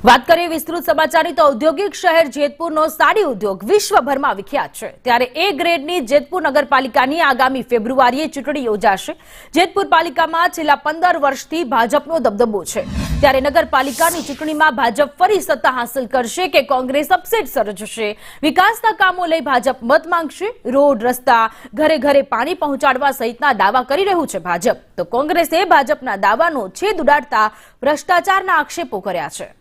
વાત કરીએ વિસ્તૃત સમાચારની તો ઔદ્યોગિક શહેર જેતપુરનો સાડી ઉદ્યોગ વિશ્વભરમાં વિખ્યાત છે। ત્યારે એ ગ્રેડની જેતપુર નગરપાલિકાની આગામી ફેબ્રુઆરીએ ચૂંટણી યોજાશે। જેતપુર પાલિકામાં છેલ્લા 15 વર્ષથી ભાજપનો દબદબો છે। ત્યારે નગરપાલિકાની ચૂંટણીમાં ભાજપ ફરી સત્તા હાંસલ કરશે કે કોંગ્રેસ અપસેટ સર્જશે? વિકાસના કામો લઈ ભાજપ મત માંગશે। રોડ રસ્તા ઘરે ઘરે પાણી પહોંચાડવા સહિતના દાવા કરી રહ્યું છે ભાજપ। તો કોંગ્રેસે ભાજપના દાવાનો છેદ ઉડાડતા ભ્રષ્ટાચારના આક્ષેપો કર્યા છે।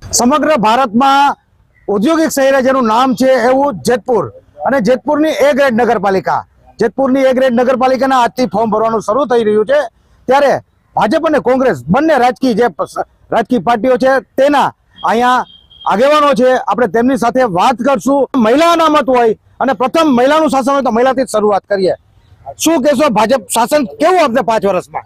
समग्र भारत में औद्योगिक शहर जेनु नाम है एवं जेतपुर અને જેતપુરની ए ग्रेड नगरपालिका જેતપુરની ए ग्रेड नगरपालिकाना આજથી ફોર્મ ભરવાનું શરૂ થઈ રહ્યું છે। ત્યારે ભાજપ અને કોંગ્રેસ બંને રાજકીય પાર્ટીઓ છે તેના અહીંયા આગેવાનો છે। આપણે તેમની સાથે વાત કરશું। મહિલાના મત હોય અને પ્રથમ મહિલાનું શાસન હોય તો મહિલાથી જ શરૂઆત કરીએ। શું કહેશો, ભાજપ શાસન કેવું આપને 5 વર્ષમાં?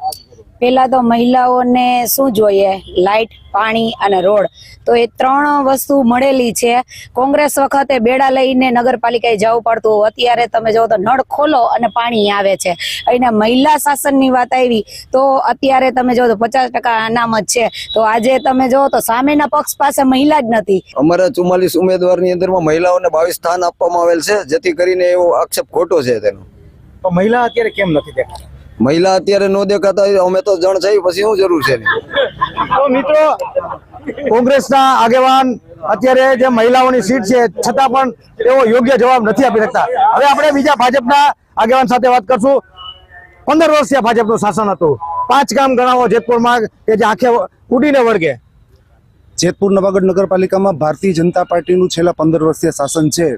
પેલા તો મહિલાઓને શું જોઈએ? લાઇટ, પાણી અને રોડ, તો એ 3 વસ્તુ મળેલી છે। કોંગ્રેસ વખતે બેડા લઈને નગરપાલિકાએ જવું પડતું, અત્યારે તમે જો તો નળ ખોલો અને પાણી આવે છે। અને મહિલા શાસનની વાત આવી તો અત્યારે તમે જો તો 50% અનામત છે, તો આજે તમે જો તો સામેના પક્ષ પાસે મહિલા જ નથી। અમારા 44 ઉમેદવારની અંદરમાં મહિલાઓને 22 સ્થાન આપવામાં આવેલ છે, જેથી કરીને એવો આક્ષેપ ખોટો છે તેનો। તો મહિલા અત્યારે કેમ નથી દેખાતી? મહિલા અત્યારે નો દેખાતા અમે તો જણ થઈ, પછી શું જરૂર છે? તો મિત્રો, કોંગ્રેસના આગેવાન અત્યારે જે મહિલાઓની સીટ છે છતાં પણ તેઓ યોગ્ય જવાબ નથી આપી શકતા। હવે આપણે બીજા ભાજપના આગેવાન સાથે વાત કરશું। 15 વર્ષથી ભાજપનું શાસન હતું, 5 કામ ગણાવો જેતપુરમાં કે જે આંખે ઉડીને વળગે। જેતપુર નવાગઢ નગરપાલિકામાં ભારતીય જનતા પાર્ટીનું છેલ્લા 15 વર્ષીય શાસન છે।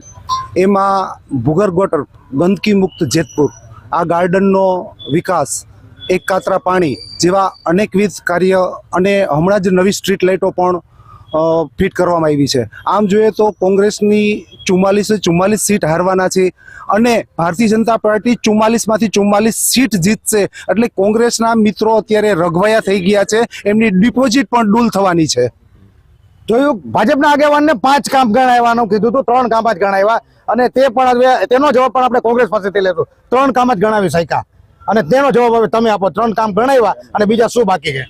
એમાં ભૂગર્ભ ગટર, ગંદકી મુક્ત જેતપુર, આ ગાર્ડનનો વિકાસ, એક કાતરા પાણી જેવા અનેકવિધ કાર્ય અને હમણાં જ નવી સ્ટ્રીટ લાઇટો પણ ફિટ કરવામાં આવી છે। આમ જોઈએ તો કોંગ્રેસની 44 સીટ હારવાના છે અને ભારતીય જનતા પાર્ટી 44માંથી 44 સીટ જીતશે। એટલે કોંગ્રેસના મિત્રો અત્યારે રઘવાયા થઈ ગયા છે, એમની ડિપોઝિટ પણ ડૂલ થવાની છે। જોયું, ભાજપના આગેવાનને 5 કામ ગણાવવાનું કીધું હતું, 3 કામ જ ગણાવ્યા અને તે પણ તેનો જવાબ પણ આપણે કોંગ્રેસ પાસેથી લેશું। 3 કામ જ ગણાવી શક્યા અને તેનો જવાબ હવે તમે આપો। 3 કામ ગણાવ્યા અને બીજા શું બાકી છે?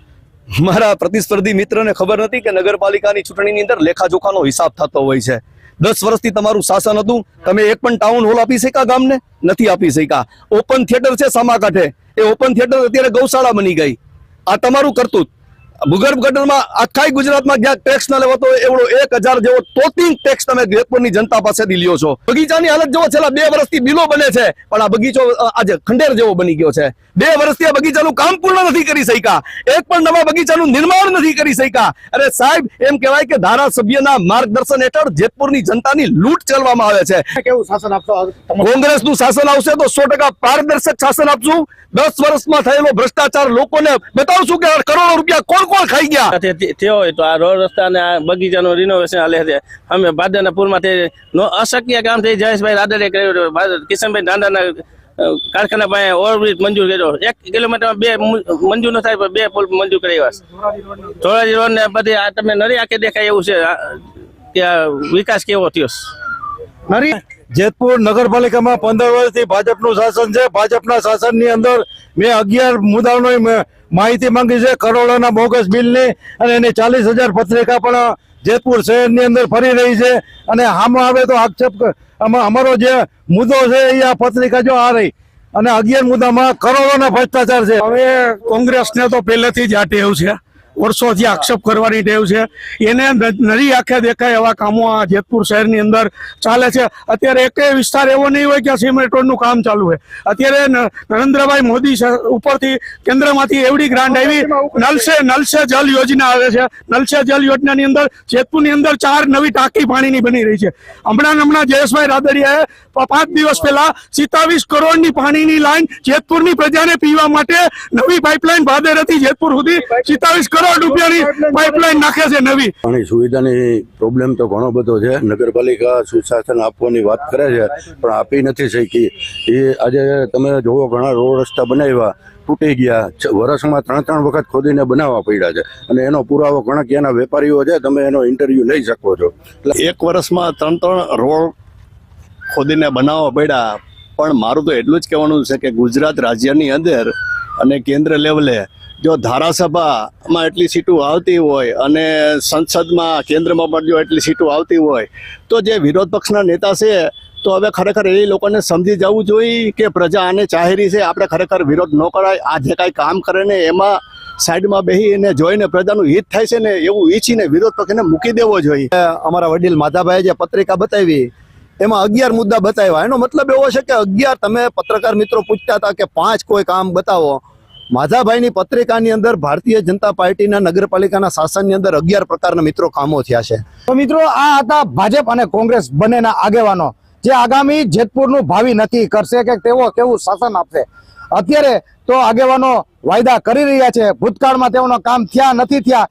મારા પ્રતિસ્પર્ધી મિત્રને ખબર નથી કે નગરપાલિકાની ચૂંટણીની અંદર લેખાજોખાનો હિસાબ થતો હોય છે। 10 વર્ષથી તમારું શાસન હતું, તમે એક પણ ટાઉન હોલ આપી શક્યા ગામને? નથી આપી શક્યા। ઓપન થિયેટર છે સામા કાંઠે, એ ઓપન થિયેટર અત્યારે ગૌશાળા બની ગઈ। આ તમારું કરતૂત। ભૂગર્ભ ગટરમાં આખા ગુજરાતમાં જ્યાં ટેક્સ ન લેવાતો એવડો 1000 જેવો તોતિંગ ટેક્સ તમે જેતપુરની જનતા પાસેથી લ્યો છો। બગીચાની હાલત જેવો છેલ્લા 2 વર્ષથી બિલો બને છે, પણ આ બગીચો આજે ખંડેર જેવો બની ગયો છે। 2 વર્ષથી આ બગીચાનું કામ પૂર્ણ નથી કરી શક્યા, એક પણ નવા બગીચાનું નિર્માણ નથી કરી શક્યા। અરે સાહેબ, એમ કહેવાય કે ધારાસભ્યના માર્ગદર્શન હેઠળ જેતપુરની જનતાની લૂંટ ચલાવવામાં આવે છે। કેવું શાસન આપશો? કોંગ્રેસનું શાસન આવશે તો 100% પારદર્શક શાસન આપશું। 10 વર્ષમાં થયેલો ભ્રષ્ટાચાર લોકોને બતાવશું કે કરોડો રૂપિયા કોણ ખાઈ ગયા થયો હોય તો આ રોડ રસ્તા અને આ બગીચાનું રિનોવેશન હાલે છે। અમે ભાદરનાપુરમાંથી અશક્ય કામ થઈ જયેશભાઈ રાદડિયાએ કર્યું, કિશનભાઈ દાંડાના કારખાના પાસે ઓવરબ્રિજ મંજૂર કર્યો। 1 કિલોમીટરમાં 2 મંજૂર ન થાય, પણ 2 પુલ મંજૂર કર્યા। ધોળાજી રોડ ને બધી આ તમે નરી આંખે દેખાય એવું છે ત્યાં વિકાસ કેવો થયો। જેતપુર નગરપાલિકામાં 15 વર્ષથી ભાજપનું શાસન છે। ભાજપના શાસનની અંદર મેં 11 મુદ્દાઓની માહિતી માંગી છે, કરોડોના બોગસ બિલની, અને એની 40,000 પત્રિકા પણ જેતપુર શહેરની અંદર ફરી રહી છે। અને આમાં આવે તો આક્ષેપ અમારો જે મુદ્દો છે એ આ પત્રિકા જો આ રહી, અને 11 મુદ્દામાં કરોડોના ભ્રષ્ટાચાર છે। હવે કોંગ્રેસને તો પહેલેથી જ આ ટેવ છે, વર્ષોથી આક્ષેપ કરવાની ટેવ છે। એને નરી આંખે દેખાય એવા કામો આ જેતપુર શહેરની અંદર ચાલે છે। અત્યારે એક વિસ્તાર એવો નહીં હોય કે સિમેન્ટ રોડનું કામ ચાલુ હોય। અત્યારે નરેન્દ્રભાઈ મોદી ઉપરથી કેન્દ્રમાંથી એવડી ગ્રાન્ટ આવી, નલ સે જલ યોજના આવે છે। નલ સે જલ યોજનાની અંદર જેતપુરની અંદર 4 નવી ટાંકી પાણીની બની રહી છે। હમણાં જયેશભાઈ રાદડિયાએ 5 દિવસ પહેલા 27 કરોડની પાણીની લાઈન જેતપુરની પ્રજાને પીવા માટે નવી પાઇપલાઇન ભાદેરથી જેતપુર સુધી 27 કરોડ રૂપિયાની પાઇપલાઇન નાખે છે નવી। પાણી સુવિધાની પ્રોબ્લેમ તો ઘણો બધો છે। નગરપાલિકા સુશાસન આપવાની વાત કરે છે પણ આપી નથી શકી। એ આજે તમે જોવો, ઘણા રોડ રસ્તા બનાવ્યા, તૂટી ગયા, વર્ષમાં 3 વખત ખોદીને બનાવવા પડ્યા છે, અને એનો પુરાવો ઘણા ક્યાંના વેપારીઓ છે, તમે એનો ઇન્ટરવ્યુ લઈ શકો છો। 1 વર્ષમાં 3 રોડ ખોદીને બનાવવા પડ્યા, પણ મારું તો એટલું જ કહેવાનું છે કે ગુજરાત રાજ્યની અંદર અને કેન્દ્ર લેવલે જો ધારાસભામાં એટલી સીટો આવતી હોય અને સંસદમાં કેન્દ્રમાં પણ જો એટલી સીટો આવતી હોય તો જે વિરોધ પક્ષના નેતા છે તો હવે ખરેખર એ લોકોને સમજી જવું જોઈએ કે પ્રજા આને ચાહેરી છે, આપણે ખરેખર વિરોધ ન કરાય. આ જે કાંઈ કામ કરે ને એમાં સાઈડમાં બેસીને જોઈને પ્રજાનું હિત થાય છે ને એવું ઈચ્છીને વિરોધ પક્ષને મૂકી દેવો જોઈએ. અમારા વડીલ માધાભાઈ જે પત્રિકા બતાવી એમાં 11 મુદ્દા બતાવ્યા. એનો મતલબ એવો છે કે 11 તમે પત્રકાર મિત્રો પૂછતા હતા કે 5 કોઈ કામ બતાવો. માધાભાઈની પત્રિકાની અંદર ભારતીય જનતા પાર્ટીના નગરપાલિકાના શાસનની અંદર 11 પ્રકારના મિત્રો કામો થયા છે. તો મિત્રો આ હતા ભાજપ અને કોંગ્રેસ બંનેના આગેવાનો જે આગામી જેતપુરનું ભાવિ નક્કી કરશે કે તેઓ કેવું શાસન આપશે. અત્યારે તો આગેવાનો વાયદા કરી રહ્યા છે, ભૂતકાળમાં તેઓના કામ થયા નથી થયા